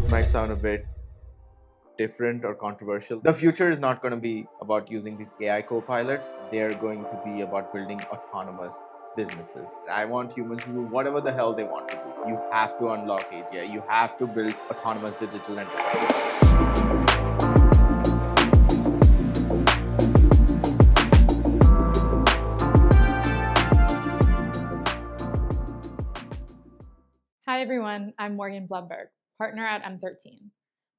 This might sound a bit different or controversial. The future is not going to be about using these AI co-pilots. They're going to be about building autonomous businesses. I want humans to do whatever the hell they want to do. You have to unlock AGI. You have to build autonomous digital enterprise. Hi everyone, I'm Morgan Blumberg, partner at M13.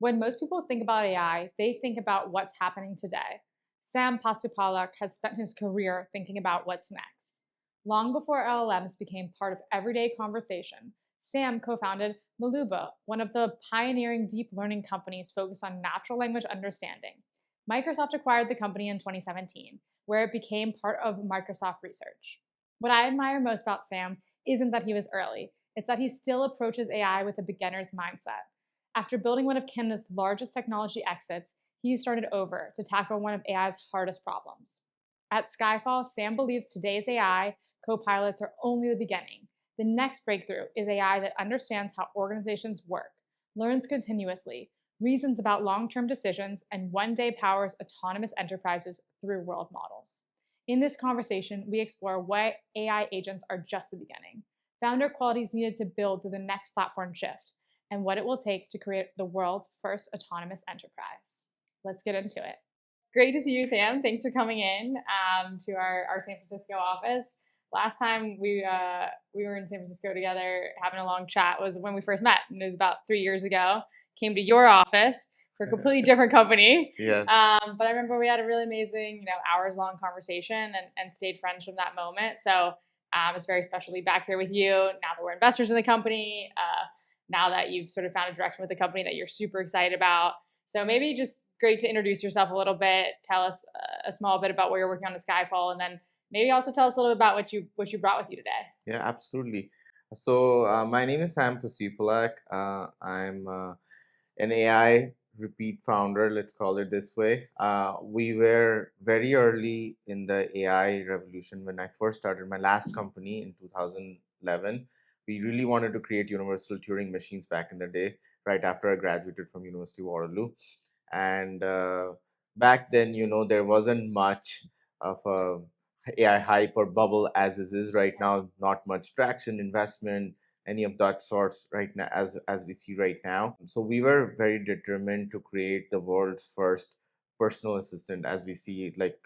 When most people think about AI, they think about what's happening today. Sam Pasupalak has spent his career thinking about what's next. Long before LLMs became part of everyday conversation, Sam co-founded Maluuba, one of the pioneering deep learning companies focused on natural language understanding. Microsoft acquired the company in 2017, where it became part of Microsoft Research. What I admire most about Sam isn't that he was early. It's that he still approaches AI with a beginner's mindset. After building one of Canada's largest technology exits, he started over to tackle one of AI's hardest problems. At Skyfall, Sam believes today's AI co-pilots are only the beginning. The next breakthrough is AI that understands how organizations work, learns continuously, reasons about long-term decisions, and one day powers autonomous enterprises through world models. In this conversation, we explore why AI agents are just the beginning, founder qualities needed to build through the next platform shift, and what it will take to create the world's first autonomous enterprise. Let's get into it. Great to see you, Sam. Thanks for coming in to our San Francisco office. Last time we were in San Francisco together having a long chat was when we first met, and it was about 3 years ago. Came to your office for a completely different company. Yeah. But I remember we had a really amazing, hours-long conversation and stayed friends from that moment. So it's very special to be back here with you now that we're investors in the company, now that you've sort of found a direction with the company that you're super excited about. So maybe just great to introduce yourself a little bit, tell us a small bit about what you're working on at Skyfall, and then maybe also tell us a little bit about what you brought with you today. Yeah, absolutely. So my name is Sam Pasupalak. I'm an AI repeat founder, let's call it this way. We were very early in the AI revolution when I first started my last company in 2011. We really wanted to create universal Turing machines back in the day, right after I graduated from University of Waterloo. And back then, there wasn't much of a AI hype or bubble as is right now. Not much traction, investment, any of that sorts right now as we see right now. So we were very determined to create the world's first personal assistant, as we see it, like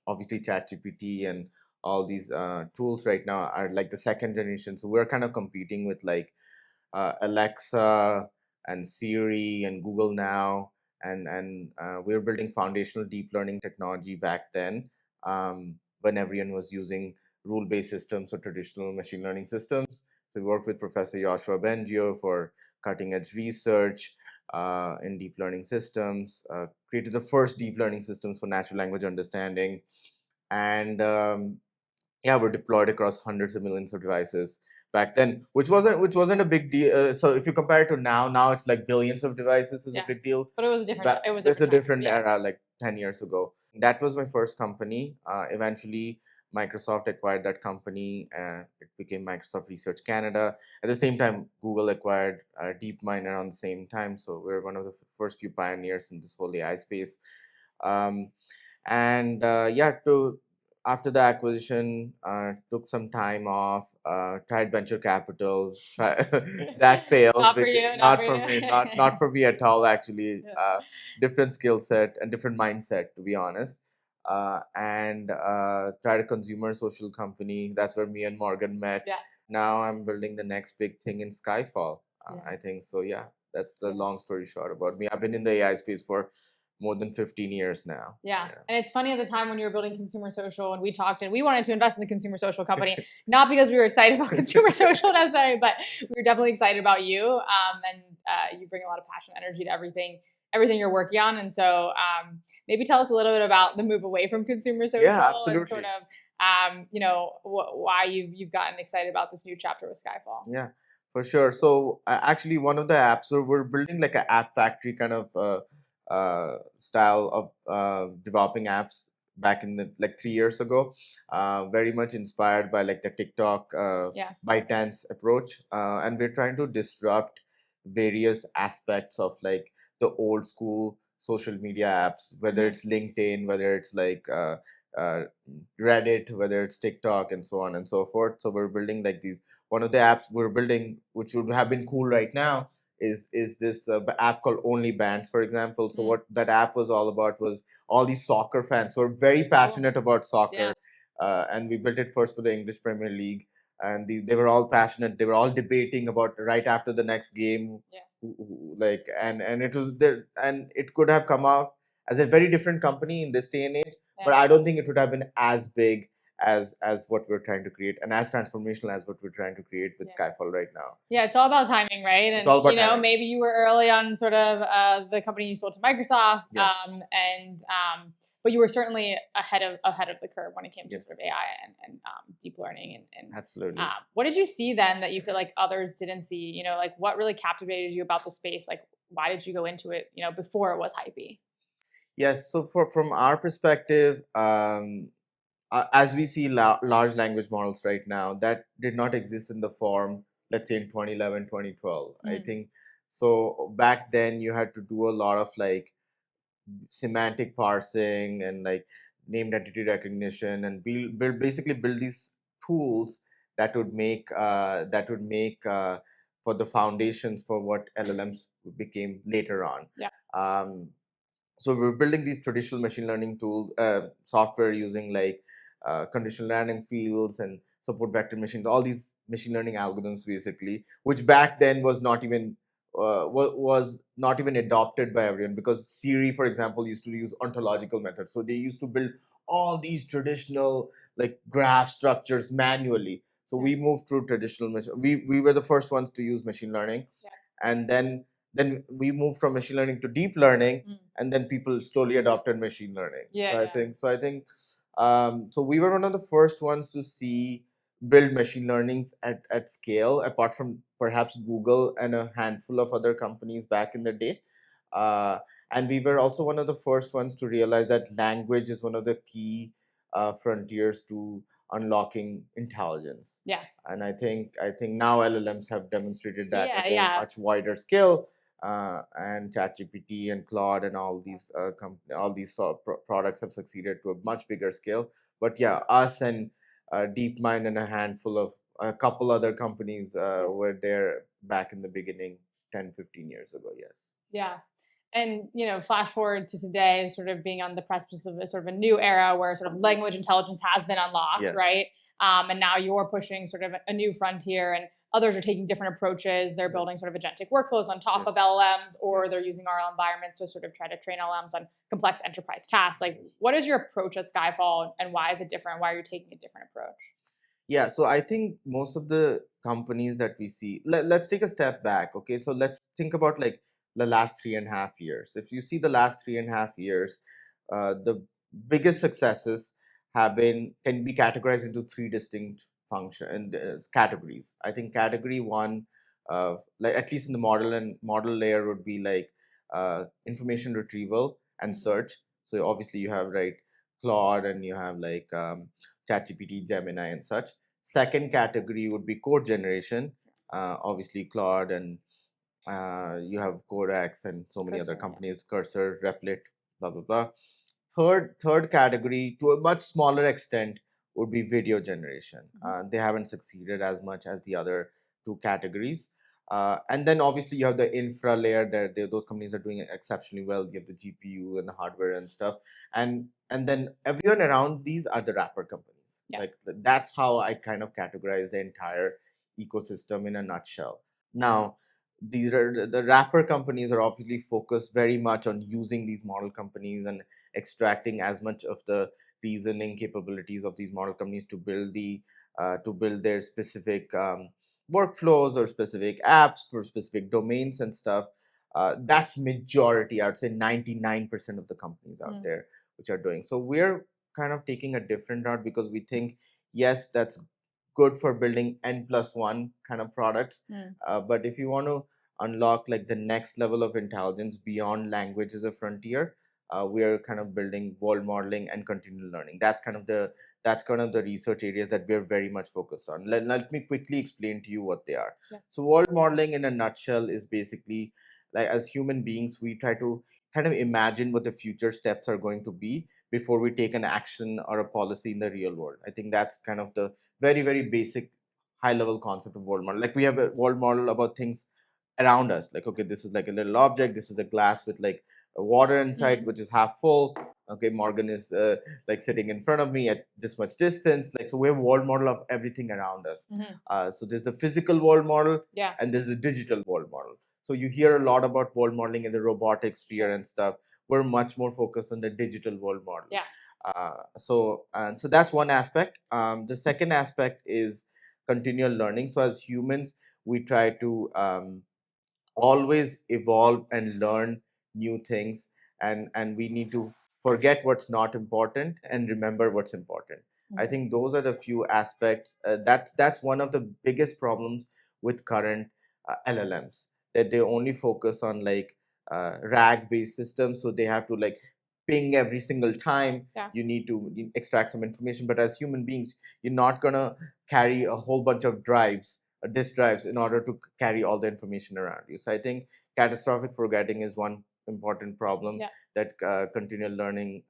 obviously ChatGPT and all these tools right now are like the second generation. So we're kind of competing with like Alexa and Siri and Google now, and we were building foundational deep learning technology back then, when everyone was using rule-based systems or traditional machine learning systems. So we worked with Professor Joshua Bengio for cutting-edge research in deep learning systems, created the first deep learning systems for natural language understanding, and yeah, we're deployed across hundreds of millions of devices back then, which wasn't a big deal. So if you compare it to now it's like billions of devices is a big deal. But it was a different. It's a different era, like 10 years ago. That was my first company. Eventually, Microsoft acquired that company, and it became Microsoft Research Canada. At the same time, Google acquired DeepMind around the same time. So we're one of the first few pioneers in this whole AI space. And after the acquisition, took some time off, tried venture capital. That failed. Not for you. Not for me. Not for me at all. Actually, different skill set and different mindset, to be honest. And tried a consumer social company. That's where me and Morgan met. Yeah. Now I'm building the next big thing in Skyfall. I think so. Yeah, that's the long story short about me. I've been in the AI space for more than 15 years now. Yeah. And it's funny, at the time when you were building consumer social and we talked, and we wanted to invest in the consumer social company, not because we were excited about consumer social necessarily, but we were definitely excited about you. And you bring a lot of passion and energy to everything you're working on. And so maybe tell us a little bit about the move away from consumer social. Yeah, absolutely. And sort of, why you've gotten excited about this new chapter with Skyfall. Yeah, for sure. So actually one of the apps, so we're building like an app factory kind of style of developing apps back in the 3 years ago, very much inspired by like the TikTok ByteDance approach, and we're trying to disrupt various aspects of like the old school social media apps, whether it's LinkedIn, whether it's like uh, Reddit, whether it's TikTok, and so on and so forth. So we're building like these. One of the apps we're building, which would have been cool right now, is this app called Only Bands, for example. So what that app was all about was all these soccer fans who are very passionate about soccer, and we built it first for the English Premier League, and they were all passionate. They were all debating about right after the next game, like, and it was there, and it could have come out as a very different company in this day and age, but I don't think it would have been as big as what we're trying to create, and as transformational as what we're trying to create with Skyfall right now. Yeah, it's all about timing, right? And It's all about timing. maybe you were early on sort of the company you sold to Microsoft, Yes. But you were certainly ahead of the curve when it came to Yes. sort of AI and deep learning and Absolutely. What did you see then that you feel like others didn't see? Like what really captivated you about the space? Like why did you go into it? Before it was hypey. Yes. So from our perspective, as we see large language models right now, that did not exist in the form, let's say in 2011, 2012. I think so. Back then, you had to do a lot of like semantic parsing and like named entity recognition, and basically build these tools that would make for the foundations for what LLMs became later on. Yeah. So we're building these traditional machine learning tool software using like conditional random fields and support vector machines, all these machine learning algorithms basically, which back then was not even adopted by everyone, because Siri, for example, used to use ontological methods. So they used to build all these traditional like graph structures manually. So we moved through traditional we were the first ones to use machine learning, and then we moved from machine learning to deep learning, and then people slowly adopted machine learning. I think so we were one of the first ones to see build machine learnings at scale, apart from perhaps Google and a handful of other companies back in the day. And we were also one of the first ones to realize that language is one of the key frontiers to unlocking intelligence. Yeah. And I think now LLMs have demonstrated that at a Yeah. much wider scale. And ChatGPT and Claude and all these products have succeeded to a much bigger scale. But yeah, us and DeepMind and a couple other companies were there back in the beginning 10, 15 years ago. Yes. Yeah. And flash forward to today, sort of being on the precipice of a sort of a new era where sort of language intelligence has been unlocked, Yes. right? And now you're pushing sort of a new frontier, and others are taking different approaches. They're building sort of agentic workflows on top of LLMs, or they're using RL environments to sort of try to train LLMs on complex enterprise tasks. Like, what is your approach at Skyfall, and why is it different? Why are you taking a different approach? Yeah, so I think most of the companies that we see, let's take a step back. Okay, so let's think about like the last 3.5 years. If you see the last 3.5 years, the biggest successes can be categorized into three distinct categories. I think category one, like at least in the model layer, would be like information retrieval and search. So obviously you have Claude, and you have like ChatGPT, Gemini, and such. Second category would be code generation, obviously Claude, and you have Codex and so many other companies, Cursor, Replit, blah blah blah. Third category, to a much smaller extent, would be video generation. They haven't succeeded as much as the other two categories. And then obviously you have the infra layer that those companies are doing exceptionally well. You have the GPU and the hardware and stuff, and then everyone around these are the wrapper companies. Like that's how I kind of categorize the entire ecosystem in a nutshell. Now, the wrapper companies are obviously focused very much on using these model companies and extracting as much of the reasoning capabilities of these model companies to build their specific workflows or specific apps for specific domains and stuff. That's majority. I would say 99% of the companies out there which are doing. So we're kind of taking a different route, because we think, yes, that's good for building N+1 kind of products. But if you want to unlock like the next level of intelligence beyond language as a frontier, we are kind of building world modeling and continual learning. That's kind of the That's kind of the research areas that we're very much focused on. Let me quickly explain to you what they are. Yeah. So world modeling in a nutshell is basically like, as human beings, we try to kind of imagine what the future steps are going to be before we take an action or a policy in the real world. I think that's kind of the very, very basic high level concept of world model. Like we have a world model about things around us. Like, okay, this is like a little object. This is a glass with like water inside, which is half full. Okay, Morgan is like sitting in front of me at this much distance. Like, so we have a world model of everything around us. So there's the physical world model, Yeah. and there's the digital world model. So you hear a lot about world modeling in the robotics sphere and stuff. We're much more focused on the digital world model. Yeah. So that's one aspect. The second aspect is continual learning. So as humans, we try to always evolve and learn new things, and we need to forget what's not important and remember what's important. I think those are the few aspects. That's one of the biggest problems with current LLMs, that they only focus on like RAG based systems, so they have to like ping every single time. Yeah. You need to extract some information, but as human beings, you're not gonna carry a whole bunch of drives, disk drives, in order to carry all the information around you. So I think catastrophic forgetting is one important problem that continual learning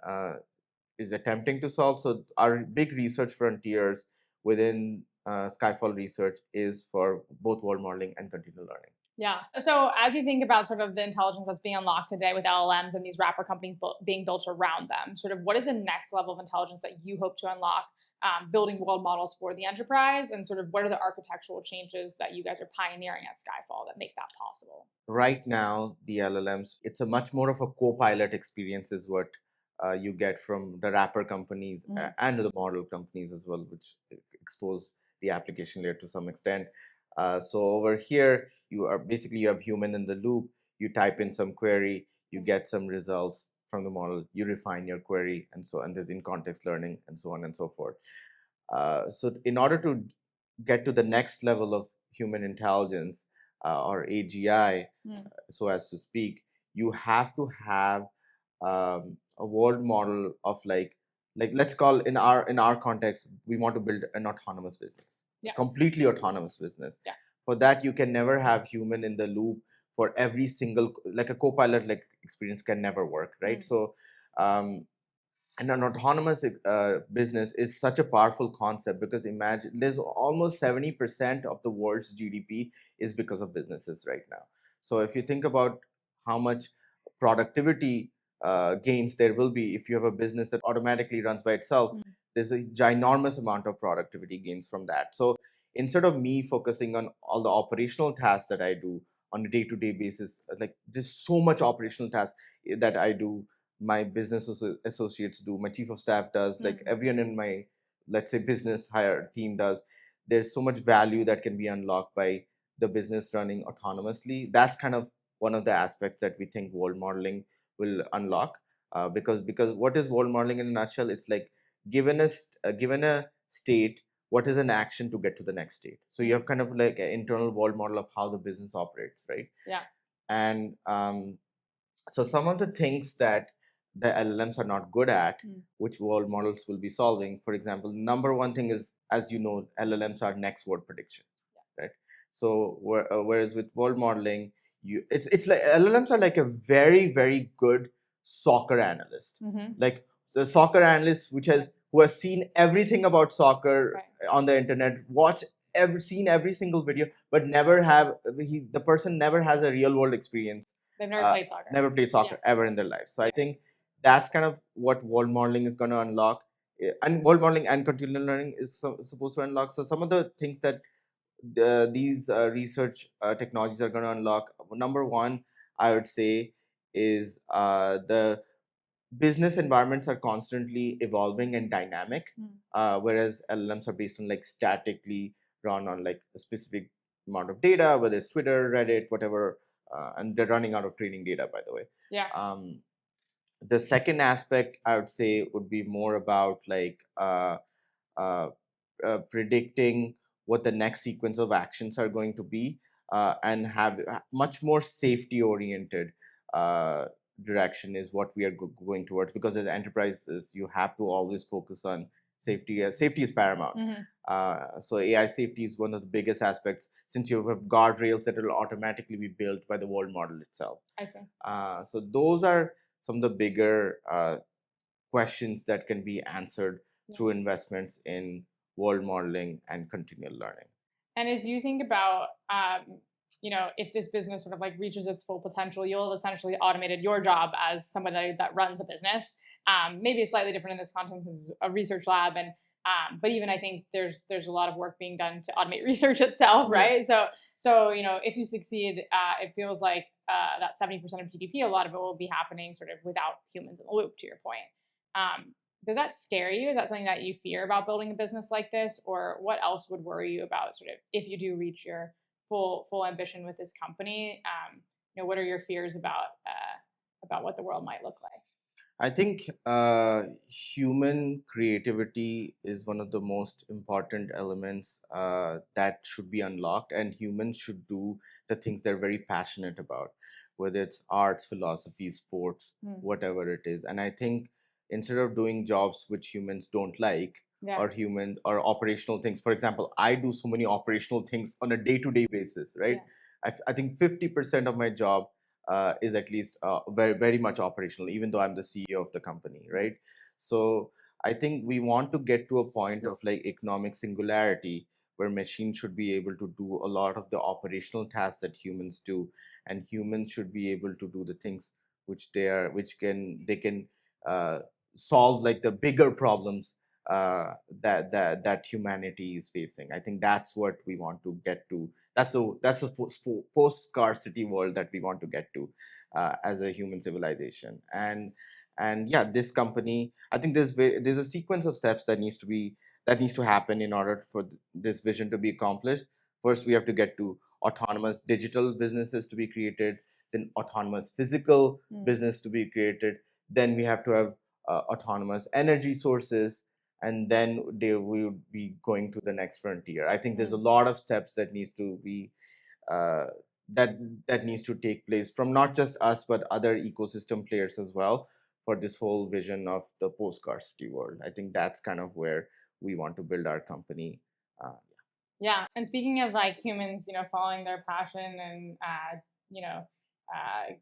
is attempting to solve. So our big research frontiers within Skyfall research is for both world modeling and continual learning. Yeah. So as you think about sort of the intelligence that's being unlocked today with LLMs and these wrapper companies being built around them, sort of what is the next level of intelligence that you hope to unlock, building world models for the enterprise, and sort of what are the architectural changes that you guys are pioneering at Skyfall that make that possible? Right now, the LLMs, it's a much more of a co-pilot experience is what you get from the wrapper companies and the model companies as well, which expose the application layer to some extent. So over here, you have human in the loop. You type in some query, you get some results from the model, you refine your query, and there's in context learning and so on and so forth. So in order to get to the next level of human intelligence or AGI, so as to speak, you have to have a world model of like let's call in our context, we want to build an autonomous business, completely autonomous business. For that, you can never have human in the loop for every single, like a co-pilot like experience can never work, right? So and an autonomous business is such a powerful concept, because imagine there's almost 70% of the world's GDP is because of businesses right now. So if you think about how much productivity gains there will be if you have a business that automatically runs by itself, there's a ginormous amount of productivity gains from that. So instead of me focusing on all the operational tasks that I do on a day-to-day basis, like there's so much operational tasks that I do, my business associates do, my chief of staff does, like everyone in my, let's say, business hire team does. There's so much value that can be unlocked by the business running autonomously. That's kind of one of the aspects that we think world modeling will unlock, because what is world modeling in a nutshell? It's like given a state, what is an action to get to the next state. So you have kind of like an internal world model of how the business operates, right? Yeah. And so some of the things that the LLMs are not good at, which world models will be solving. For example, number one thing is, as you know, LLMs are next word prediction, right? So whereas with world modeling, it's like LLMs are like a very, very good soccer analyst, like the soccer analyst who has seen everything about soccer on the internet, seen every single video, but the person never has a real world experience. They've never played soccer. Ever in their life. So I think that's kind of what world modeling is going to unlock, and world modeling and continual learning is supposed to unlock. So some of the things that these research technologies are going to unlock. Number one, I would say, is the business environments are constantly evolving and dynamic, whereas LLMs are based on like statically run on like a specific amount of data, whether it's Twitter, Reddit, whatever, and they're running out of training data, by the way. The second aspect I would say would be more about like uh, predicting what the next sequence of actions are going to be, and have much more safety oriented direction is what we are going towards, because as enterprises you have to always focus on Safety is paramount. So AI safety is one of the biggest aspects, since you have guardrails that will automatically be built by the world model itself. I see. So those are some of the bigger questions that can be answered through investments in world modeling and continual learning. And as you think about, if this business sort of like reaches its full potential, you'll have essentially automated your job as somebody that runs a business. Maybe it's slightly different in this context since it's a research lab, and but even I think there's a lot of work being done to automate research itself, right? Yes. So if you succeed, it feels like that 70% of GDP, a lot of it will be happening sort of without humans in the loop. To your point. Does that scare you? Is that something that you fear about building a business like this, or what else would worry you about sort of if you do reach your full ambition with this company? What are your fears about what the world might look like? I think human creativity is one of the most important elements that should be unlocked, and humans should do the things they're very passionate about, whether it's arts, philosophy, sports, whatever it is. And I think instead of doing jobs which humans don't like, or operational things, for example, I do so many operational things on a day-to-day basis, right? I think 50% of my job is at least very much operational, even though I'm the CEO of the company, right? So I think we want to get to a point of like economic singularity, where machines should be able to do a lot of the operational tasks that humans do, and humans should be able to do the things they can uh, solve like the bigger problems that humanity is facing. I think that's what we want to get to. That's a post-scarcity world that we want to get to as a human civilization. And yeah, this company, I think there's a sequence of steps that needs to happen in order for this vision to be accomplished. First, we have to get to autonomous digital businesses to be created, then autonomous physical business to be created, then we have to have autonomous energy sources, and then they will be going to the next frontier. I think there's a lot of steps that needs to be uh, that needs to take place from not just us but other ecosystem players as well, for this whole vision of the post-scarcity world. I think that's kind of where we want to build our company. Yeah, and speaking of like humans, following their passion and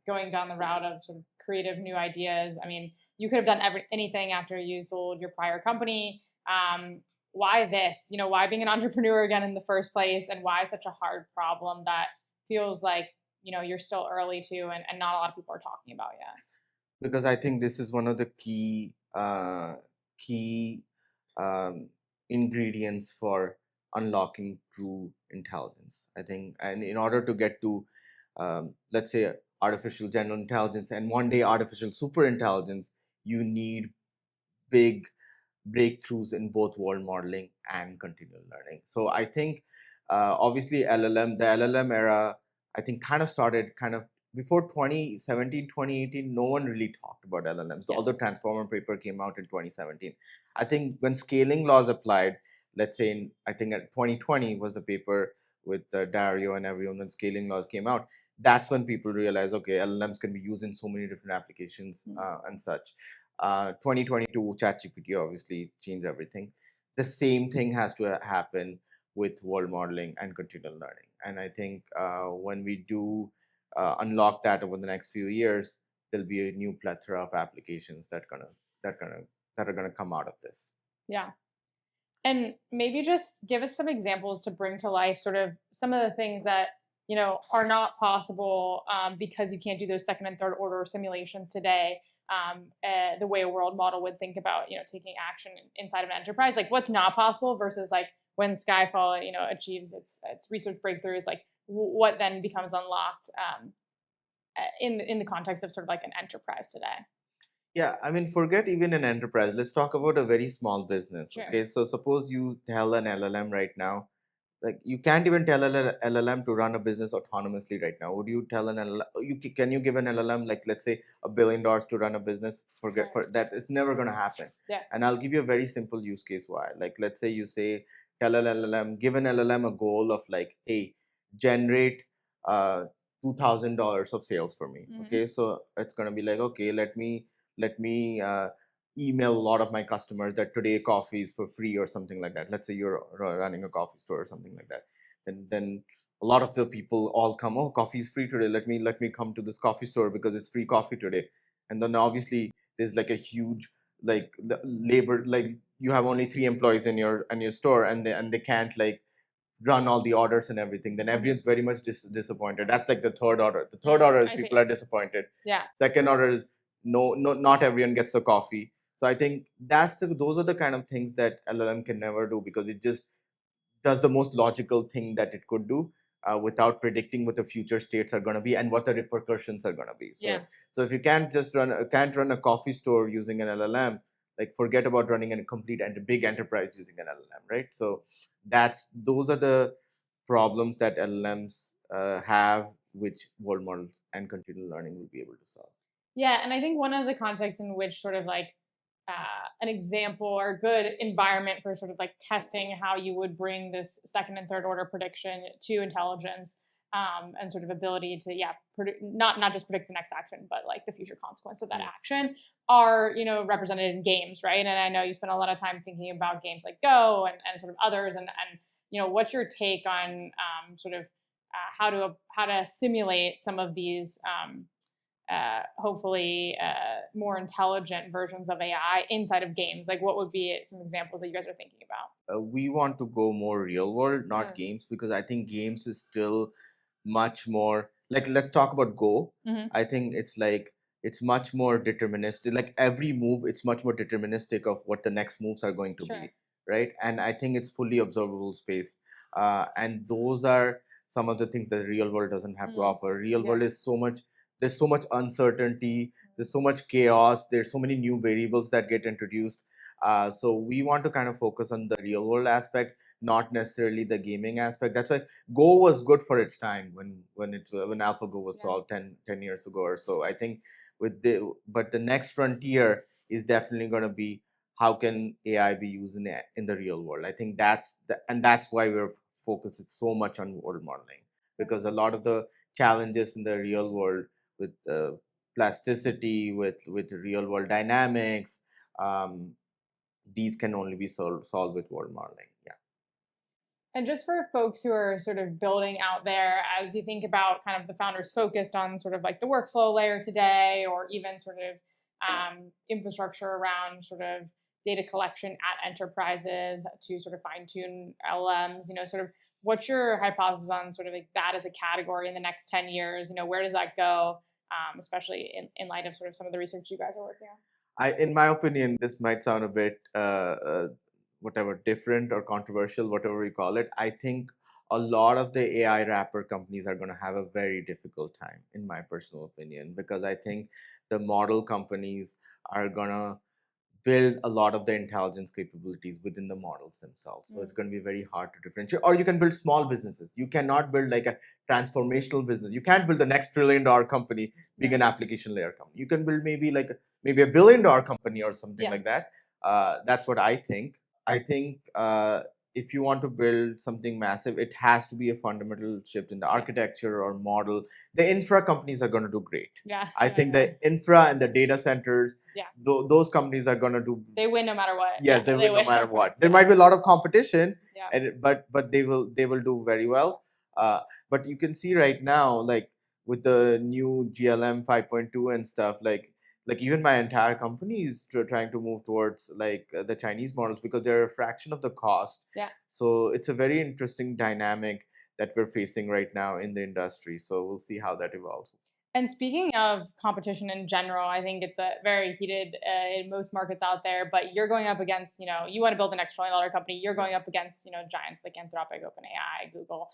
going down the route of sort of creative new ideas. I mean, you could have done anything after you sold your prior company. Why this? Why being an entrepreneur again in the first place, and why such a hard problem that feels like you're still early to, and not a lot of people are talking about yet? Because I think this is one of the key ingredients for unlocking true intelligence. I think, and in order to get to, let's say, artificial general intelligence, and one day artificial super intelligence, you need big breakthroughs in both world modeling and continual learning. So I think obviously the LLM era, I think kind of started kind of before 2017, 2018. No one really talked about LLMs. The other transformer paper came out in 2017. I think when scaling laws applied, let's say I think at 2020 was the paper with Dario and everyone, when scaling laws came out. That's when people realized, okay, LLMs can be used in so many different applications and such. 2022 ChatGPT obviously changed everything. The same thing has to happen with world modeling and continual learning. And I think when we do unlock that over the next few years, there'll be a new plethora of applications that are gonna come out of this. Yeah. And maybe just give us some examples to bring to life sort of some of the things that are not possible because you can't do those second and third order simulations today. The way a world model would think about taking action inside of an enterprise, like what's not possible versus like when Skyfall achieves its research breakthroughs, like what then becomes unlocked in the context of sort of like an enterprise today. Yeah, I mean, forget even an enterprise. Let's talk about a very small business. Sure. Okay, so suppose you tell an LLM right now, like you can't even tell an LLM to run a business autonomously right now. Would you tell an LLM? Can you give an LLM, like, let's say $1 billion to run a business? Forget for that. It's never going to happen. Yeah. And I'll give you a very simple use case why. Like, let's say you say, tell an LLM, give an LLM a goal of like, hey, generate $2,000 of sales for me. Okay, so it's going to be like, okay, let me email a lot of my customers that today coffee is for free or something like that. Let's say you're running a coffee store or something like that. Then a lot of the people all come, oh, coffee is free today. Let me come to this coffee store because it's free coffee today. And then obviously there's like a huge like the labor, like you have only 3 employees in your store, and they can't like run all the orders and everything. Then everyone's very much disappointed. That's like the third order. The third order is people are disappointed. Yeah. Second order is no, not everyone gets the coffee. So I think those are the kind of things that LLM can never do, because it just does the most logical thing that it could do, without predicting what the future states are going to be and what the repercussions are going to be. So, so if you can't run a coffee store using an LLM, like forget about running a complete and big enterprise using an LLM, right? So those are the problems that LLMs have, which world models and continual learning will be able to solve. Yeah, and I think one of the contexts in which sort of like an example or good environment for sort of like testing how you would bring this second and third order prediction to intelligence, and sort of ability to not just predict the next action but like the future consequence of that action are represented in games, right? And I know you spend a lot of time thinking about games like Go and sort of others, and what's your take on sort of how to simulate some of these hopefully more intelligent versions of AI inside of games? Like, what would be some examples that you guys are thinking about? We want to go more real world, not games, because I think games is still much more like, let's talk about Go. I think it's much more deterministic. Like every move, it's much more deterministic of what the next moves are going to be, right? And I think it's fully observable space, and those are some of the things that the real world doesn't have to offer. Real world is there's so much uncertainty, there's so much chaos, there's so many new variables that get introduced. So we want to kind of focus on the real world aspects, not necessarily the gaming aspect. That's why Go was good for its time when AlphaGo was solved 10 years ago or so. I think but the next frontier is definitely going to be, how can AI be used in the real world. I think that's why we're focused so much on world modeling, because a lot of the challenges in the real world with plasticity, with real world dynamics, um, these can only be solved with world modeling. Yeah. And just for folks who are sort of building out there, as you think about kind of the founders focused on sort of like the workflow layer today, or even sort of infrastructure around sort of data collection at enterprises to sort of fine tune LLMs, sort of what's your hypothesis on sort of like that as a category in the next 10 years? Where does that go, especially in light of sort of some of the research you guys are working on? In my opinion, this might sound a bit whatever, different or controversial, whatever we call it. I think a lot of the AI wrapper companies are going to have a very difficult time, in my personal opinion, because I think the model companies are going to build a lot of the intelligence capabilities within the models themselves. So it's going to be very hard to differentiate. Or you can build small businesses. You cannot build like a transformational business. You can't build the next $1 trillion company being an application layer company. You can build maybe a $1 billion company or something like that. That's what I think. I think if you want to build something massive, it has to be a fundamental shift in the architecture or model. The infra companies are going to do great. I think the infra and the data centers, those companies are going to do. They win no matter what. Yes, they win no matter what. There might be a lot of competition, but they will do very well. But you can see right now, like with the new GLM 5.2 and stuff, like even my entire company is trying to move towards like the Chinese models, because they're a fraction of the cost. So it's a very interesting dynamic that we're facing right now in the industry. So we'll see how that evolves. And speaking of competition in general, I think it's a very heated in most markets out there. But you're going up against, you want to build the next $1 trillion company. You're going up against, giants like Anthropic, OpenAI, Google.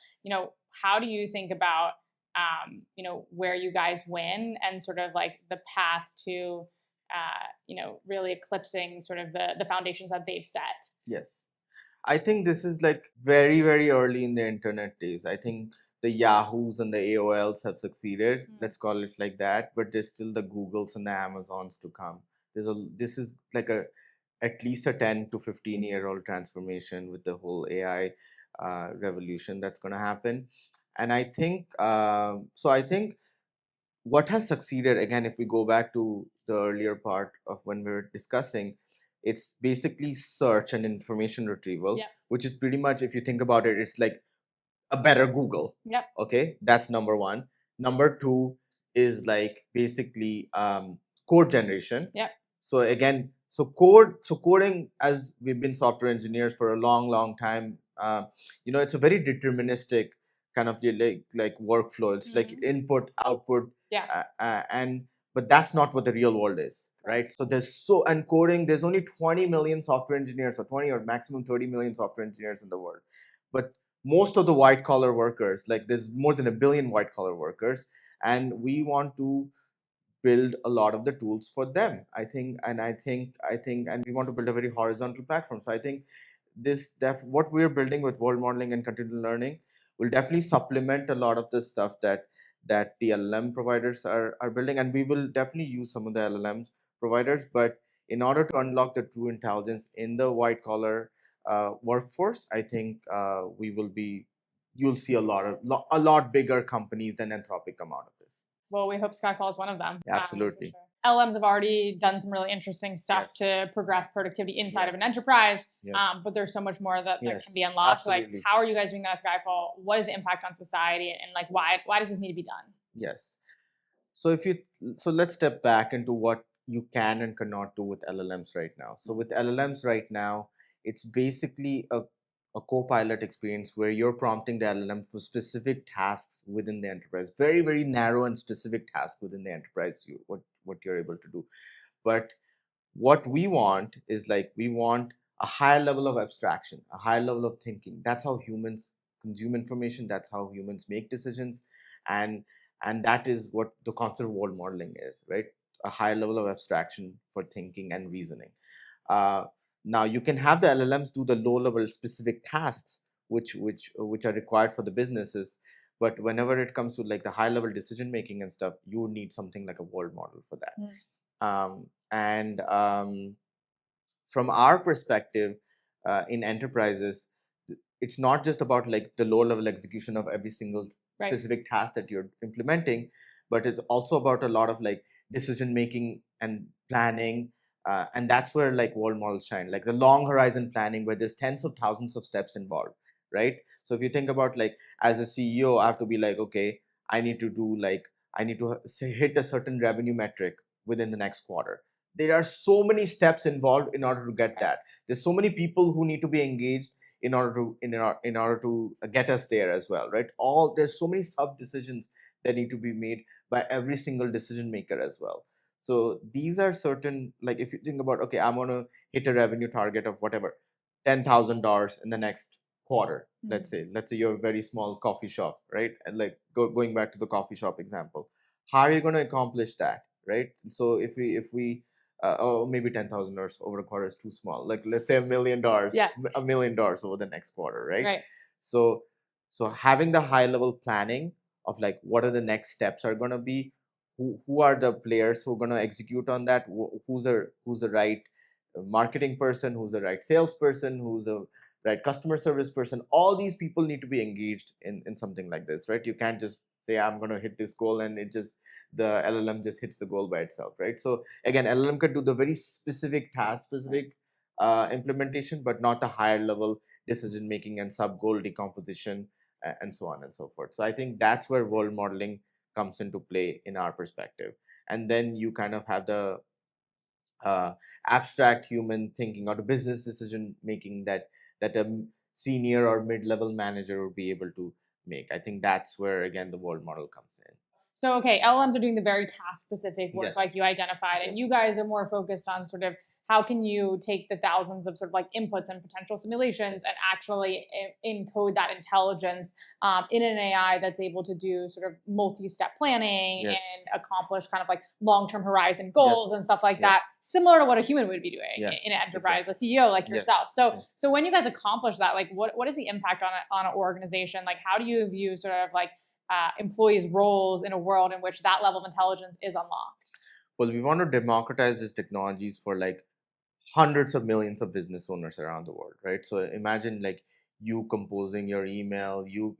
How do you think about, where you guys win and sort of like the path to, really eclipsing sort of the foundations that they've set? Yes, I think this is like very, very early in the internet days. I think the Yahoos and the AOLs have succeeded. Let's call it like that. But there's still the Googles and the Amazons to come. This is like at least a 10 to 15-year-old transformation with the whole AI revolution that's going to happen. And I think what has succeeded, again, if we go back to the earlier part of when we were discussing, it's basically search and information retrieval, Yep. which is pretty much, if you think about it, it's like a better Google. Yep. Okay, that's number one. Number two is like basically code generation. Yep. So again, coding, as we've been software engineers for a long time, it's a very deterministic kind of like workflow. It's like input, output, Yeah. and but that's not what the real world is, right? So and coding, there's only 20 million software engineers, or 20 or maximum 30 million software engineers in the world, but most of the white collar workers, like there's more than 1 billion white collar workers, and we want to build a lot of the tools for them. I think and we want to build a very horizontal platform. So I think what we're building with world modeling and continual learning will definitely supplement a lot of the stuff that the LLM providers are building, and we will definitely use some of the LLMs providers. But in order to unlock the true intelligence in the white collar workforce, I think you'll see a lot bigger companies than Anthropic come out of this. Well, we hope Skyfall is one of them. Absolutely. Sure. LLMs have already done some really interesting stuff to progress productivity inside of an enterprise, but there's so much more that can be unlocked. Absolutely. Like, how are you guys doing that at Skyfall? What is the impact on society, and like why does this need to be done? Yes. So let's step back into what you can and cannot do with LLMs right now. So with LLMs right now, it's basically a co-pilot experience where you're prompting the LLM for specific tasks within the enterprise, very, very narrow and specific tasks within the enterprise, what you're able to do. But what we want is, like, we want a higher level of abstraction, a higher level of thinking. That's how humans consume information. That's how humans make decisions. And that is what the concept of world modeling is, right? A higher level of abstraction for thinking and reasoning. uh, Now you can have the LLMs do the low level specific tasks which are required for the businesses, but whenever it comes to like the high level decision making and stuff, you need something like a world model for that. And From our perspective, in enterprises, it's not just about like the low level execution of every single specific task that you're implementing, but it's also about a lot of like decision making and planning. And that's where like world models shine, like the long horizon planning, where there's tens of thousands of steps involved, right? So if you think about, like, as a CEO, I have to be like, okay, I need to hit a certain revenue metric within the next quarter. There are so many steps involved in order to get that. There's so many people who need to be engaged in order to get us there as well, right? There's so many sub decisions that need to be made by every single decision maker as well. So these are certain, like, if you think about, okay, I'm going to hit a revenue target of whatever, $10,000 in the next quarter. Let's say you're a very small coffee shop, right? And like going back to the coffee shop example, how are you going to accomplish that, right? So if we oh, maybe $10,000 over a quarter is too small. Like, let's say $1 million, $1 million over the next quarter, right? So having the high level planning of like what are the next steps are going to be, who are the players who are going to execute on that, who's the right marketing person, who's the right salesperson, who's the right customer service person. All these people need to be engaged in something like this, right? You can't just say, I'm going to hit this goal, and the LLM just hits the goal by itself, right? So again, LLM could do the very specific task specific implementation, but not the higher level decision making and sub goal decomposition, and so on and so forth. So I think that's where world modeling comes into play in our perspective. And then you kind of have the abstract human thinking or the business decision making that a senior or mid-level manager would be able to make. I think that's where, again, the world model comes in. So, okay, LLMs are doing the very task-specific work, like you identified, and you guys are more focused on sort of how can you take the thousands of sort of like inputs and potential simulations and actually encode that intelligence in an AI that's able to do sort of multi-step planning and accomplish kind of like long-term horizon goals and stuff like that, similar to what a human would be doing in an enterprise, a CEO like yourself. So when you guys accomplish that, like what is the impact on an organization? Like, how do you view sort of like employees' roles in a world in which that level of intelligence is unlocked? Well, we want to democratize these technologies for like hundreds of millions of business owners around the world, right? So imagine like you composing your email, you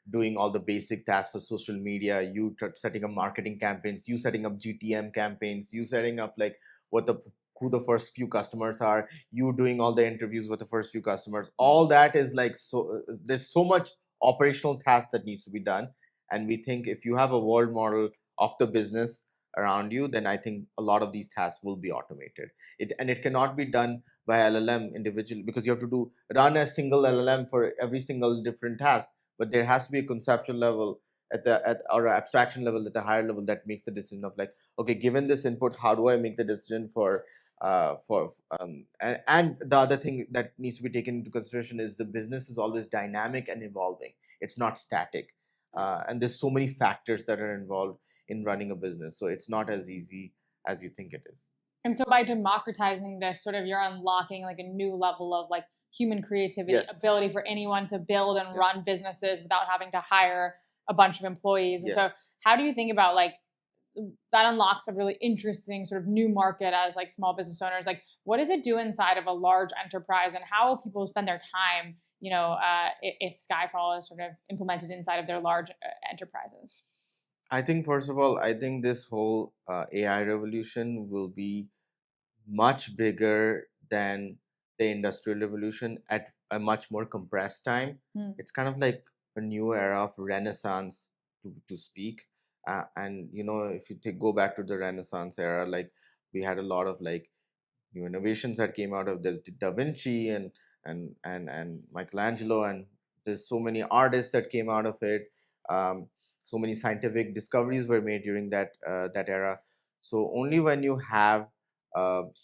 doing all the basic tasks for social media, you setting up marketing campaigns, you setting up GTM campaigns, you setting up like what the who the first few customers are, you doing all the interviews with the first few customers. All that is like, so there's so much operational task that needs to be done. And we think if you have a world model of the business around you, then I think a lot of these tasks will be automated. And it cannot be done by LLM individually, because you have to run a single LLM for every single different task. But there has to be a conceptual level at or abstraction level at the higher level that makes the decision of like, okay, given this input, how do I make the decision and the other thing that needs to be taken into consideration is the business is always dynamic and evolving. It's not static, and there's so many factors that are involved in running a business, so it's not as easy as you think it is. And so by democratizing this, sort of you're unlocking like a new level of like human creativity, Yes. ability for anyone to build and Yes. run businesses without having to hire a bunch of employees. And Yes. so how do you think about like that unlocks a really interesting sort of new market as like small business owners? Like what does it do inside of a large enterprise, and how will people spend their time, if Skyfall is sort of implemented inside of their large enterprises? I think, first of all, I think this whole AI revolution will be much bigger than the industrial revolution at a much more compressed time. It's kind of like a new era of renaissance, to speak. And if you go back to the Renaissance era, like we had a lot of like new innovations that came out of the Da Vinci and Michelangelo, and there's so many artists that came out of it. So many scientific discoveries were made during that era. So only when you have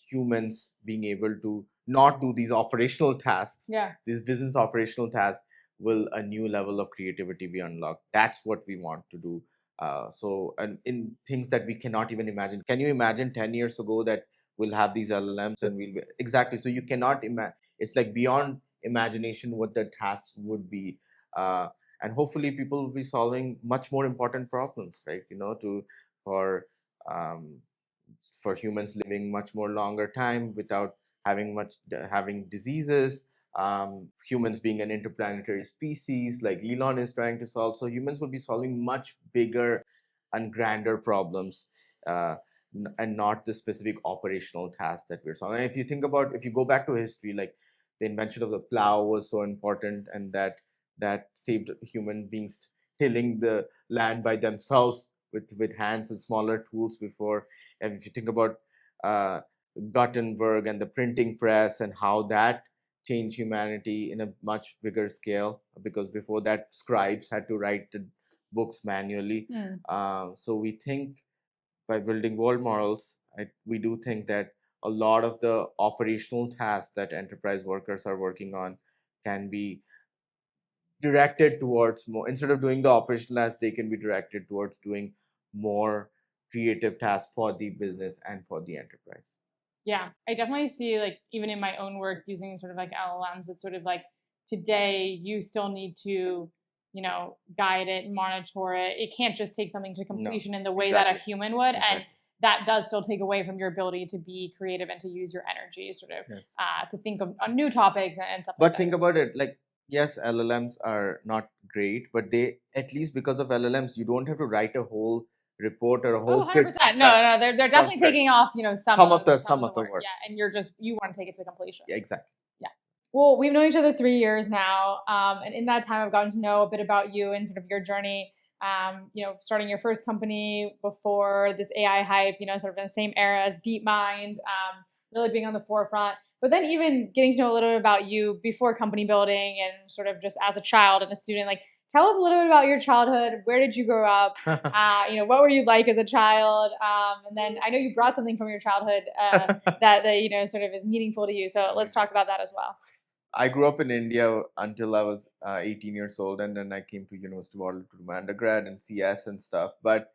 humans being able to not do these operational tasks, these business operational tasks, will a new level of creativity be unlocked. That's what we want to do. And in things that we cannot even imagine. Can you imagine 10 years ago that we'll have these LLMs and we'll be exactly, so you cannot imagine, it's like beyond imagination what the tasks would be. And hopefully people will be solving much more important problems, right? For um, for humans living much more longer time without having diseases, humans being an interplanetary species like Elon is trying to solve. So humans will be solving much bigger and grander problems, and not the specific operational tasks that we're solving. And if you go back to history, like the invention of the plow was so important, and that saved human beings tilling the land by themselves with hands and smaller tools before. And if you think about uh, Gutenberg and the printing press and how that changed humanity in a much bigger scale, because before that scribes had to write the books manually. So we think by building world models, we do think that a lot of the operational tasks that enterprise workers are working on can be directed towards more, instead of doing the operational tasks, they can be directed towards doing more creative tasks for the business and for the enterprise. Yeah, I definitely see, like, even in my own work using sort of like LLMs, it's sort of like today you still need to, guide it, monitor it. It can't just take something to completion in the way that a human would. And that does still take away from your ability to be creative and to use your energy, sort of, to think of on new topics and stuff like that. But think about it, like, yes, LLMs are not great, but they, at least because of LLMs, you don't have to write a whole report or a whole script. 100%. No, they're definitely taking off, some of the work. work. Yeah, and you want to take it to completion. Yeah, exactly. Yeah. Well, we've known each other 3 years now, and in that time, I've gotten to know a bit about you and sort of your journey. Starting your first company before this AI hype, sort of in the same era as DeepMind, really being on the forefront. But then even getting to know a little bit about you before company building and sort of just as a child and a student. Like, tell us a little bit about your childhood. Where did you grow up? What were you like as a child? And then I know you brought something from your childhood that sort of is meaningful to you. So let's talk about that as well. I grew up in India until I was 18 years old, and then I came to University of Waterloo to do my undergrad and CS and stuff. But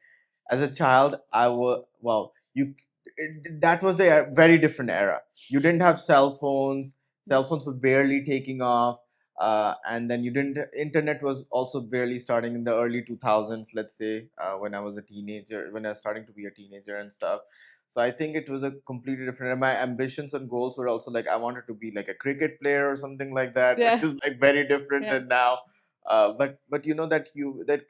as a child, that was the very different era. You didn't have cell phones. Cell phones were barely taking off. and then you didn't. Internet was also barely starting in the early 2000s. Let's say when I was a teenager, when I was starting to be a teenager and stuff. So I think it was a completely different. And my ambitions and goals were also like I wanted to be like a cricket player or something like that, which Yeah. is like very different Yeah. than now. But you know that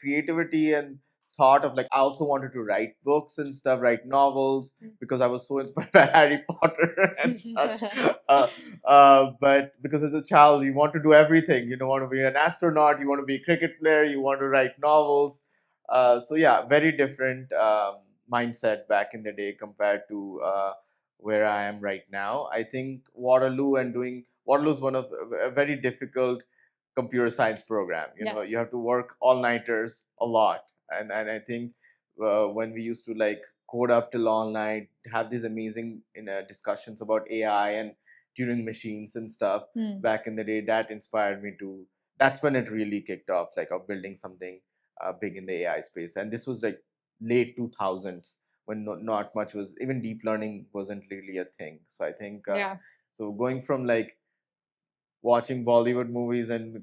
creativity and thought of like I also wanted to write books and stuff, write novels because I was so inspired by Harry Potter and such. Uh, but because as a child, you want to do everything. You don't want to be an astronaut. You want to be a cricket player. You want to write novels. So yeah, very different mindset back in the day compared to where I am right now. I think Waterloo is one of a very difficult computer science program. You Yeah. know, you have to work all nighters a lot, and I think when we used to like code up till all night, have these amazing discussions about AI and Turing machines and stuff back in the day, that inspired me to. That's when it really kicked off, like of building something big in the AI space. And this was like late 2000s when not much was, even deep learning wasn't really a thing. So I think Yeah. so going from like watching Bollywood movies and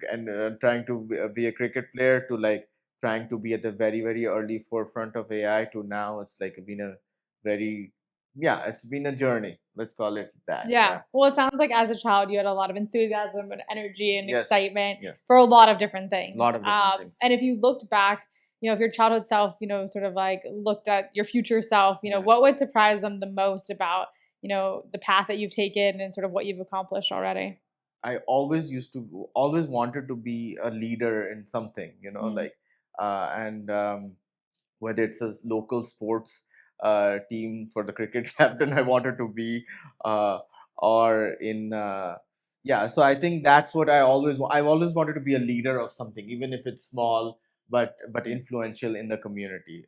trying to be a cricket player to like trying to be at the very early forefront of AI to now it's like been a very yeah, it's been a journey. Let's call it that. Yeah. Yeah. Well, it sounds like as a child you had a lot of enthusiasm and energy and Yes. excitement Yes. for a lot of different A things. lot of different things. And if you looked back, if your childhood self, sort of like looked at your future self, Yes. what would surprise them the most about, the path that you've taken and sort of what you've accomplished already? I always wanted to be a leader in something, you know, like and whether it's a local sports team for the cricket captain I wanted to be, uh, or in yeah. So I think that's what I've always wanted to be a leader of something, even if it's small, but influential in the community.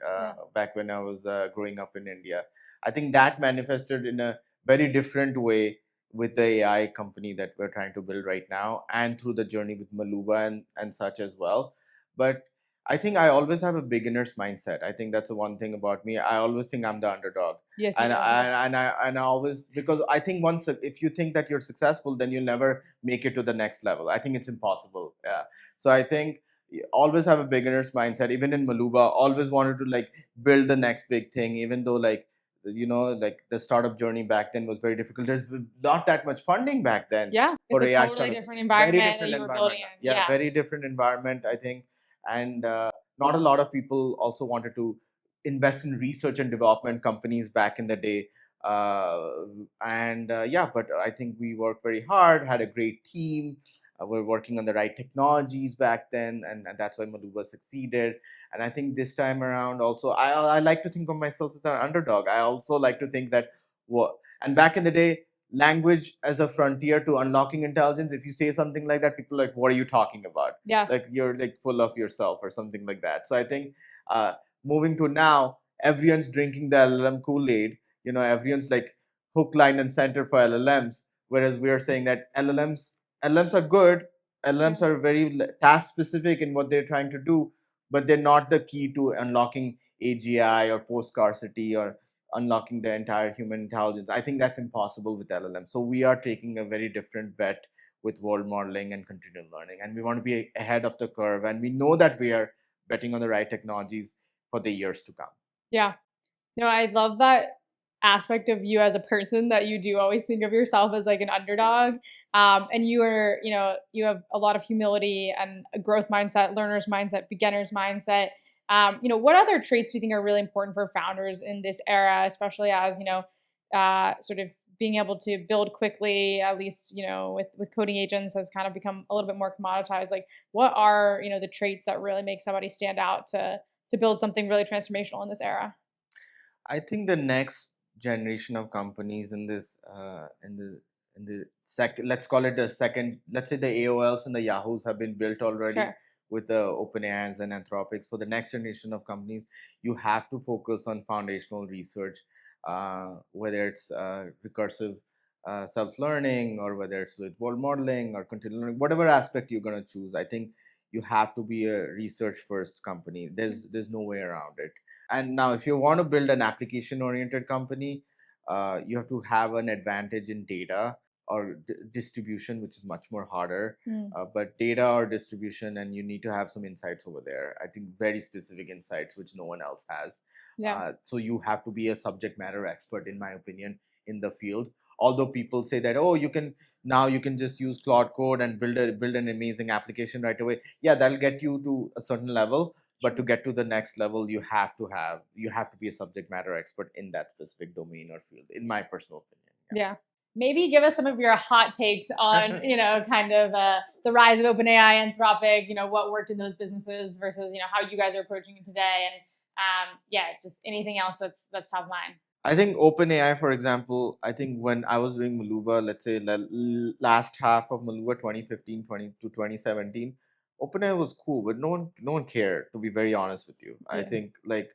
Back when I was growing up in India, I think that manifested in a very different way with the AI company that we're trying to build right now, and through the journey with Maluuba and such as well. But I think I always have a beginner's mindset. I think that's the one thing about me. I always think I'm the underdog. Yes, you And do. I always, because I think once if you think that you're successful, then you'll never make it to the next level. I think it's impossible. Yeah. So I think always have a beginner's mindset. Even in Maluuba, always wanted to like build the next big thing, even though like like the startup journey back then was very difficult. There's not that much funding back then Yeah, it's for a AI totally startup. different Very environment that different you were building environment. in. Yeah, Yeah. very different environment, I think. And not a lot of people also wanted to invest in research and development companies back in the day. And yeah, but I think we worked very hard, had a great team. We're working on the right technologies back then, and that's why Maluuba succeeded. And I think this time around, also, I like to think of myself as an underdog. I also like to think that what and back in the day, language as a frontier to unlocking intelligence. If you say something like that, people are like, "What are you talking about? Yeah. Like you're like full of yourself or something like that." So I think uh, moving to now, everyone's drinking the LLM Kool Aid. You know, everyone's like hook, line, and center for LLMs. Whereas we are saying that LLMs are good. LLMs are very task specific in what they're trying to do, but they're not the key to unlocking AGI or post scarcity or unlocking the entire human intelligence. I think that's impossible with LLM. So we are taking a very different bet with world modeling and continual learning, and we want to be ahead of the curve. And we know that we are betting on the right technologies for the years to come. Yeah. No, I love that aspect of you as a person that you do always think of yourself as like an underdog. And you have a lot of humility and a growth mindset, learner's mindset, beginner's mindset. What other traits do you think are really important for founders in this era, especially as, sort of being able to build quickly, at least, with coding agents has kind of become a little bit more commoditized. Like what are, the traits that really make somebody stand out to build something really transformational in this era? I think the next generation of companies in the second, let's call it the second, let's say the AOLs and the Yahoos have been built already Sure. with the OpenAIs and Anthropics. For the next generation of companies, you have to focus on foundational research, whether it's recursive self-learning or whether it's with world modeling or continual learning, whatever aspect you're going to choose. I think you have to be a research first company. There's no way around it. And now, if you want to build an application oriented company, you have to have an advantage in data or distribution, which is much more harder. Mm. But data or distribution, and you need to have some insights over there. I think very specific insights which no one else has. Yeah. So you have to be a subject matter expert, in my opinion, in the field. Although people say that, oh, you can just use Claude Code and build an amazing application right away. Yeah, that'll get you to a certain level, but to get to the next level, you have to be a subject matter expert in that specific domain or field, in my personal opinion. Yeah. Maybe give us some of your hot takes on, kind of the rise of OpenAI, Anthropic, what worked in those businesses versus, how you guys are approaching it today. And yeah, just anything else that's top of mind. I think OpenAI, for example, I think when I was doing Maluuba, let's say last half of Maluuba 2015 to 2017, OpenAI was cool, but no one cared, to be very honest with you. I Yeah. think like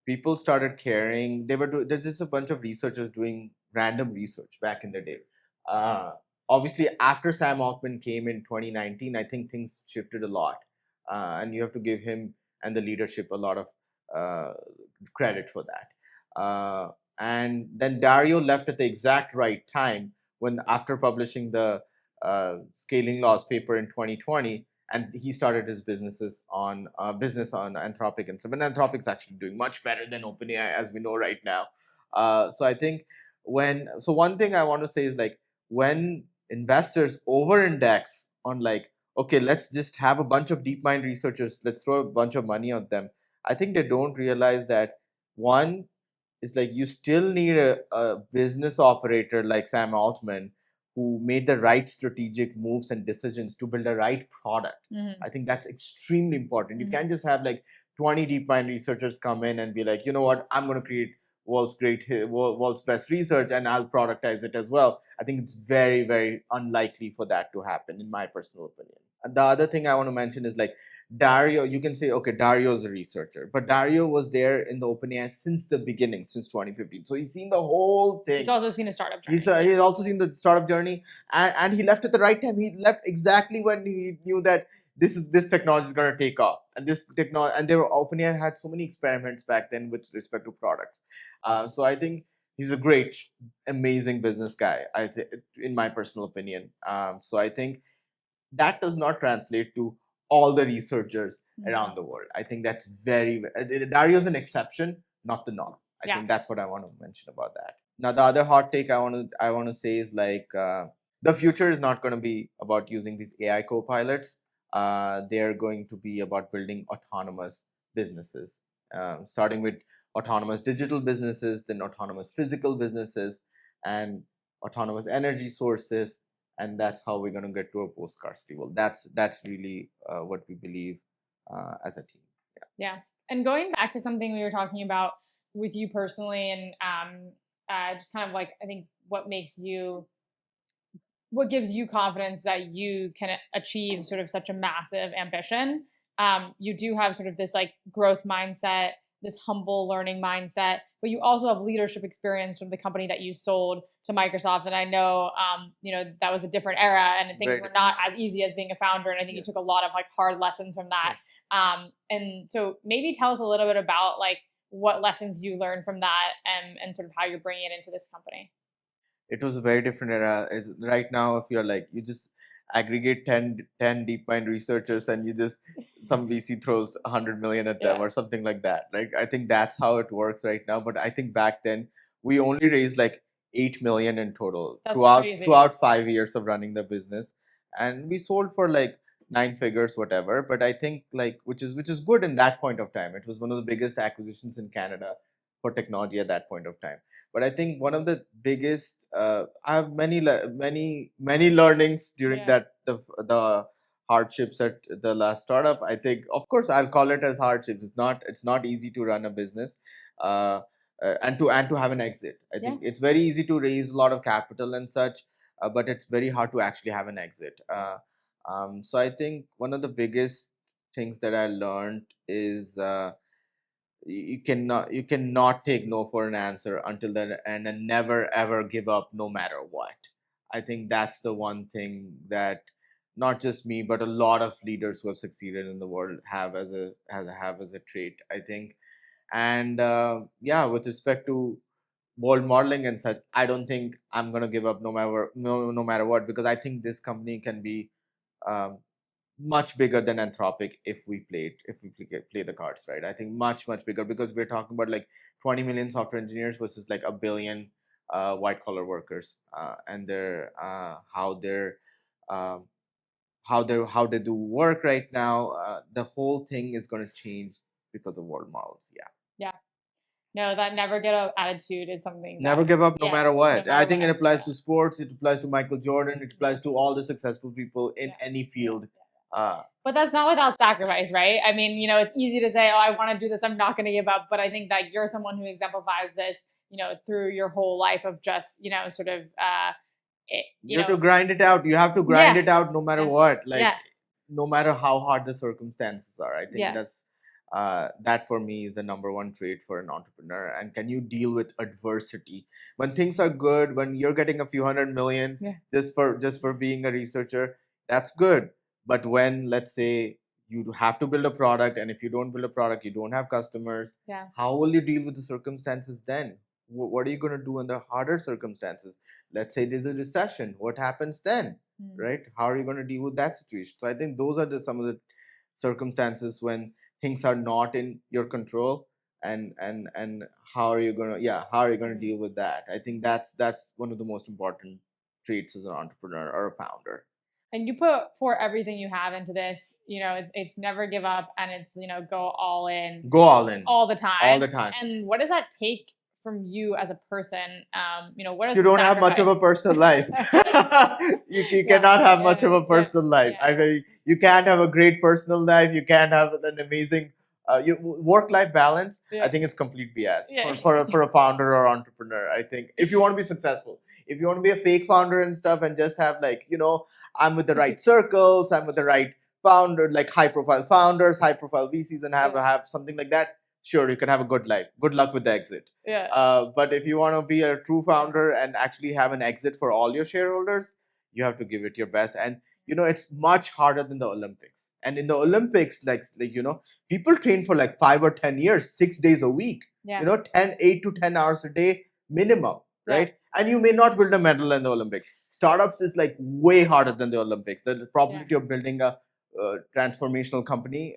people started caring. There's just a bunch of researchers doing random research back in the day. Uh, Obviously, after Sam Altman came in 2019, I think things shifted a lot. And you have to give him and the leadership a lot of credit for that. And then Dario left at the exact right time, when after publishing the scaling laws paper in 2020, and he started his business on Anthropic and stuff. And Anthropic's actually doing much better than OpenAI, as we know right now. So I think one thing I want to say is, like, when investors over index on, like, okay, let's just have a bunch of deep mind researchers, let's throw a bunch of money on them, I think they don't realize that, one, it's like you still need a business operator like Sam Altman, who made the right strategic moves and decisions to build a right product. Mm-hmm. I think that's extremely important. You Mhm. can't just have like 20 DeepMind researchers come in and be like, you know what, I'm going to create world's best research and I'll productize it as well. I think it's very, very unlikely for that to happen, in my personal opinion. And the other thing I want to mention is, like, Dario, you can say, okay, Dario's a researcher, but Dario was there in the OpenAI since the beginning, since 2015. So he's seen the whole thing. He's also seen a startup journey. He's also seen the startup journey, and he left at the right time. He left exactly when he knew that this technology is going to take off, and this technology, and OpenAI had so many experiments back then with respect to products. So I think he's a great, amazing business guy, in my personal opinion. So I think that does not translate to all the researchers around the world. I think that's Dario's an exception, not the norm. I think that's what I want to mention about that. Now, the other hot take I want to say is, like, the future is not going to be about using these AI co-pilots. They're going to be about building autonomous businesses, starting with autonomous digital businesses, then autonomous physical businesses, and autonomous energy sources, and that's how we're going to get to a post-scarcity world. That's really what we believe as a team. Yeah. And going back to something we were talking about with you personally, and just kind of like, I think what gives you confidence that you can achieve sort of such a massive ambition. You do have sort of this like growth mindset, this humble learning mindset, but you also have leadership experience from the company that you sold to Microsoft. And I know, that was a different era, and things were not as easy as being a founder. And I think you took a lot of like hard lessons from that. And so maybe tell us a little bit about like what lessons you learned from that, and sort of how you're bringing it into this company. It was a very different era. Right now, if you're like, you just aggregate 10 DeepMind researchers and you just, some VC throws 100 million at them or something like that. Like, I think that's how it works right now. But I think back then we only raised like 8 million in total throughout 5 years of running the business, and we sold for like 9 figures, whatever. But I think, like, which is good in that point of time. It was one of the biggest acquisitions in Canada for technology at that point of time. But I think one of the biggest, I have many learnings during the hardships at the last startup. I think, of course, I'll call it as hardships. It's not easy to run a business, and to have an exit. I think it's very easy to raise a lot of capital and such, but it's very hard to actually have an exit. So I think one of the biggest things that I learned is, you cannot take no for an answer until the end, and never ever give up no matter what. I think that's the one thing that not just me, but a lot of leaders who have succeeded in the world have as a trait, I think. And yeah, with respect to world modeling and such, I don't think I'm gonna give up no matter what, because I think this company can be um, much bigger than Anthropic if we play the cards right. I think much bigger, because we're talking about like 20 million software engineers versus like a billion white collar workers, and their um, how they do work right now. The whole thing is going to change because of world models. Yeah. Yeah. No, that never give up attitude is something that Never give up, no yeah, matter no what. I matter think it what. applies Yeah. to sports. It applies to Michael Jordan. It applies Yeah. to all the successful people in Yeah. any Yeah. field. But that's not without sacrifice, right? I mean, it's easy to say, oh, I want to do this, I'm not going to give up. But I think that you're someone who exemplifies this, through your whole life of just, sort of, You have to grind it out. You have to grind yeah, it out no matter yeah, what. Like, yeah, no matter how hard the circumstances are. I think yeah, that for me is the number one trait for an entrepreneur. And can you deal with adversity when things are good, when you're getting a few hundred million yeah, just for being a researcher? That's good. But when, let's say, you have to build a product, and if you don't build a product, you don't have customers, yeah. how will you deal with the circumstances then? What are you going to do under harder circumstances? Let's say there's a recession, what happens then? Right? How are you going to deal with that situation? So I think those are some of the circumstances when things are not in your control, and how are you going to deal with that? I think that's one of the most important traits as an entrepreneur or a founder. And you pour everything you have into this. It's never give up, and it's go all in, Go all in, all the time, all the time. And what does that take from you as a person? What is You don't have much of a personal life. You cannot have much of a personal life. I mean, you can't have a great personal life. You can't have an amazing work-life balance. I think it's complete BS for a founder or entrepreneur. I think if you want to be successful, if you want to be a fake founder and stuff, and just have like, I'm with the right circles, I'm with the right founder, like high-profile founders, high-profile VCs, and have something like that. Sure, you can have a good life. Good luck with the exit. Yeah. But if you want to be a true founder and actually have an exit for all your shareholders, you have to give it your best. And it's much harder than the Olympics. And in the Olympics, people train for like 5 or 10 years, 6 days a week. Yeah. 8 to 10 hours a day minimum, right? And you may not build a medal in the Olympics. Startups is like way harder than the Olympics. The probability of building a transformational company,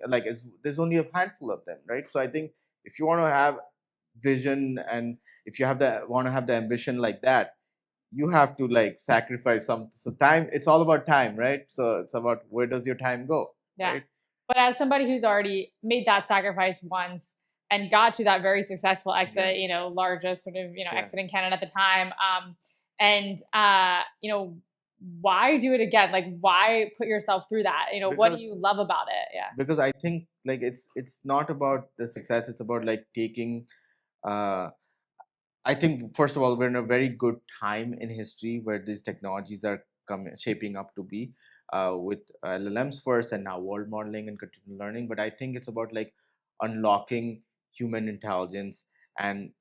there's only a handful of them, right? So I think if you want to have vision, and if you want to have the ambition like that, you have to like sacrifice some time. It's all about time, right? So it's about where does your time go. Yeah. Right? But as somebody who's already made that sacrifice once and got to that very successful exit, largest sort of, exit in Canada at the time, and why do it again? Like, why put yourself through that? What do you love about it? Yeah. Because I think like it's not about the success. It's about like taking I think first of all, we're in a very good time in history where these technologies are shaping up to be, with LLMs first, and now world modeling and continual learning. But I think it's about like unlocking human intelligence, and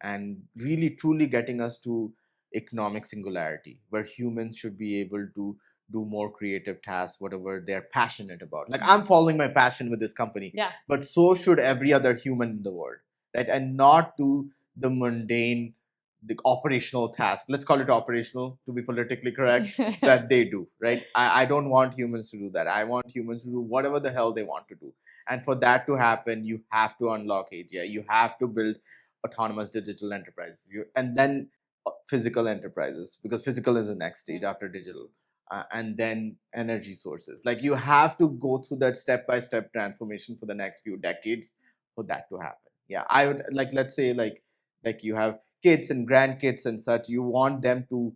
really truly getting us to economic singularity, where humans should be able to do more creative tasks, whatever they're passionate about. Like, I'm following my passion with this company, but so should every other human in the world, right? And not do the mundane, the operational task, let's call it operational to be politically correct, that they do, right? I don't want humans to do that. I want humans to do whatever the hell they want to do. And for that to happen, you have to unlock AGI. You have to build autonomous digital enterprises, and then physical enterprises, because physical is the next stage after digital. And then energy sources. Like, you have to go through that step-by-step transformation for the next few decades for that to happen. Yeah, I would like, let's say, like you have kids and grandkids and such, you want them to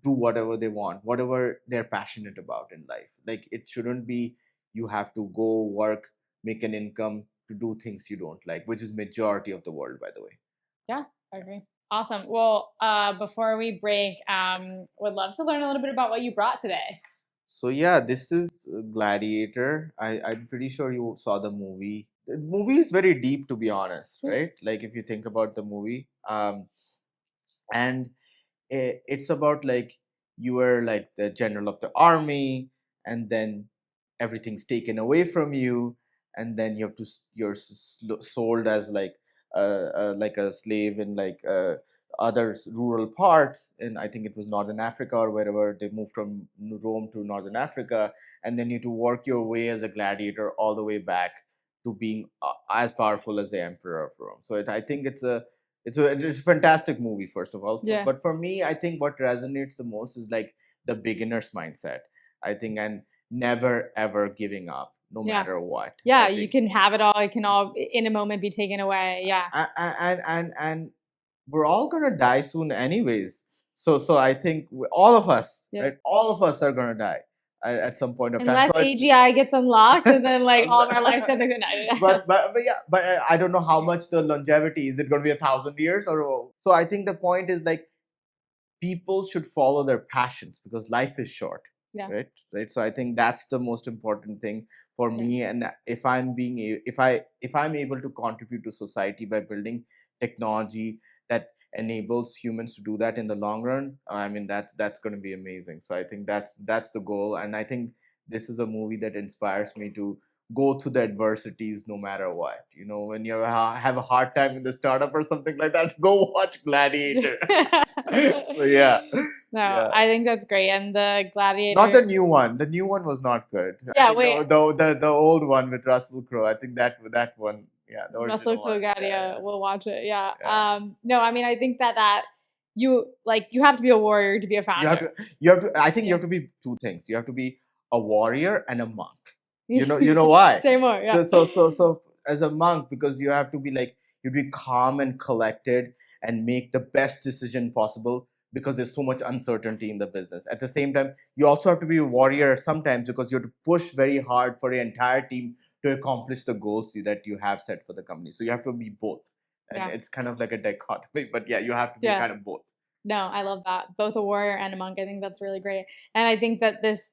do whatever they want, whatever they're passionate about in life. Like, it shouldn't be you have to go work, make an income to do things you don't like, which is majority of the world, by the way. Yeah, I agree. Awesome. Well, before we break, would love to learn a little bit about what you brought today. So yeah, this is Gladiator. I'm pretty sure you saw the movie. The movie is very deep, to be honest, right? Like, if you think about the movie, and it's about like you are like the general of the army, and then everything's taken away from you, and then you have to you're sold as like a slave in like other rural parts, and I think it was Northern Africa or wherever they moved from Rome to Northern Africa, and then you to work your way as a gladiator all the way back to being as powerful as the emperor of Rome. So I think it's a fantastic movie, first of all. So, Yeah. but for me, I think what resonates the most is like the beginner's mindset. I think, and never ever giving up, no Yeah. matter what. Yeah, I you think, can have it all. It can all in a moment be taken away. Yeah. and we're all gonna die soon, anyways. So I think all of us, Yeah. right? All of us are gonna die at some point of time. Unless So it's, AGI gets unlocked, and then like all of our lifespans are but yeah, but I don't know how much the longevity is. It going to be 1,000 years or so? I think the point is like people should follow their passions because life is short. Yeah. Right. So I think that's the most important thing for me. And if I'm being if I'm able to contribute to society by building technology that enables humans to do that in the long run, I mean that's going to be amazing. So I think that's the goal, and I think this is a movie that inspires me to go through the adversities no matter what. You know, when you have a hard time in the startup or something like that, go watch Gladiator. So yeah. No, Yeah. I think that's great. And the Gladiator. Not the new one. The new one was not good. Yeah, I think the old one with Russell Crowe. I think that one. Yeah, the original Russell Crowe one. Gladiator. We'll watch it. Yeah. Yeah. No, I mean, I think that you have to be a warrior to be a founder. You have to. I think you have to be two things. You have to be a warrior and a monk. You know why? Say more. Yeah. So as a monk, because you have to be like, you be calm and collected and make the best decision possible because there's so much uncertainty in the business. At the same time, you also have to be a warrior sometimes because you have to push very hard for your entire team to accomplish the goals that you have set for the company. So you have to be both. And it's kind of like a dichotomy, but yeah, you have to be kind of both. No, I love that. Both a warrior and a monk. I think that's really great. And I think that this,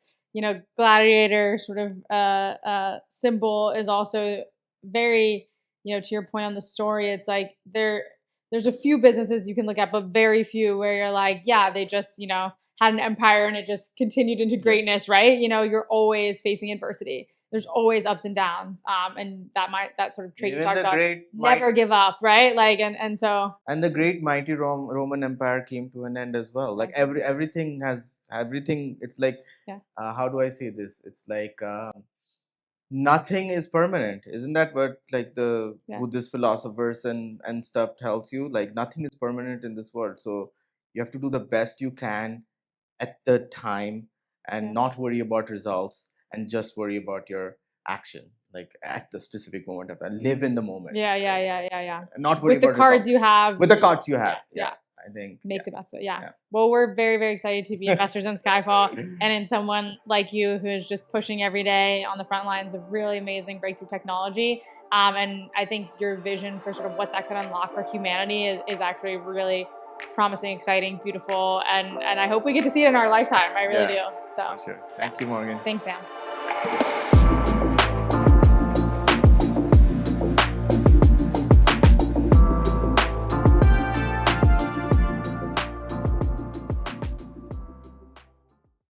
gladiator sort of symbol is also very, to your point on the story, it's like there's a few businesses you can look at, but very few where you're like, yeah, they just, had an empire and it just continued into greatness, right? You're always facing adversity. There's always ups and downs. And that sort of trait you talked about, never give up, right? Like, and so. And the great mighty Roman Empire came to an end as well. Like everything, it's like, how do I say this? It's like, nothing is permanent. Isn't that what like the Buddhist philosophers and stuff tells you? Like nothing is permanent in this world. So you have to do the best you can at the time and not worry about results and just worry about your action, like at the specific moment of and live in the moment. Yeah. Not worry with the about cards results. you have. With the cards you have. Yeah. I think make the best of it. Yeah. Well, we're very, very excited to be investors in Skyfall and in someone like you who is just pushing every day on the front lines of really amazing breakthrough technology. And I think your vision for sort of what that could unlock for humanity is actually really promising, exciting, beautiful, and I hope we get to see it in our lifetime. I really do. So sure. Thank you, Morgan. Thanks, Sam.